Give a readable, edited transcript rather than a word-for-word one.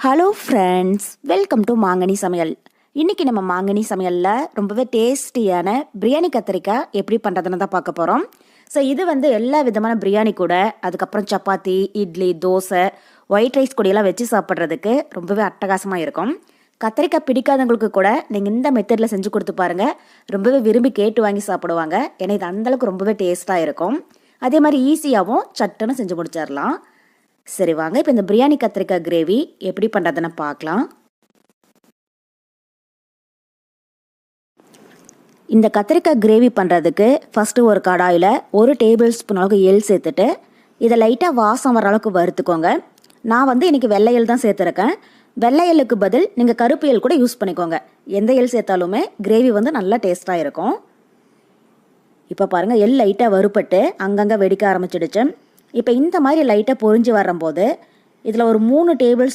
Hello friends, welcome to மாங்கனி சமையல். இன்றைக்கி நம்ம மாங்கனி சமையலில் ரொம்பவே டேஸ்டியான பிரியாணி கத்திரிக்காய் எப்படி பண்ணுறதுன்னு தான் பார்க்க போகிறோம். ஸோ இது எல்லா விதமான பிரியாணி கூட, அதுக்கப்புறம் சப்பாத்தி, இட்லி, தோசை, ஒயிட் ரைஸ் கூடையெல்லாம் வச்சு சாப்பிட்றதுக்கு ரொம்பவே அட்டகாசமாக இருக்கும். கத்திரிக்காய் பிடிக்காதவங்களுக்கு கூட நீங்கள் இந்த மெத்தடில் செஞ்சு கொடுத்து பாருங்கள், ரொம்பவே விரும்பி கேட்டு வாங்கி சாப்பிடுவாங்க. ஏன்னா இது அந்தளவுக்கு ரொம்பவே டேஸ்ட்டாக இருக்கும். அதே மாதிரி ஈஸியாகவும் சட்டுன்னு செஞ்சு முடிச்சிடலாம். சரி வாங்க, இப்போ இந்த பிரியாணி கத்திரிக்காய் கிரேவி எப்படி பண்ணுறதுன்னு பார்க்கலாம். இந்த கத்திரிக்காய் கிரேவி பண்ணுறதுக்கு ஃபஸ்ட்டு ஒரு கடாயில் 1 டேபிள் ஸ்பூன் அளவுக்கு எள் சேர்த்துட்டு இதை லைட்டாக வாசம் வர அளவுக்கு வறுத்துக்கோங்க. நான் இன்றைக்கி வெள்ளை எள் தான் சேர்த்துருக்கேன். வெள்ளை எள்ளுக்கு பதில் நீங்கள் கருப்பு எள் கூட யூஸ் பண்ணிக்கோங்க. எந்த எள் சேர்த்தாலுமே கிரேவி நல்லா டேஸ்ட்டாக இருக்கும். இப்போ பாருங்கள், எள் லைட்டாக வறுப்பட்டு அங்கங்கே வெடிக்க ஆரம்பிச்சிடுச்சு. இப்போ இந்த மாதிரி லைட்டாக பொரிஞ்சு வரும்போது இதில் ஒரு 3 டேபிள்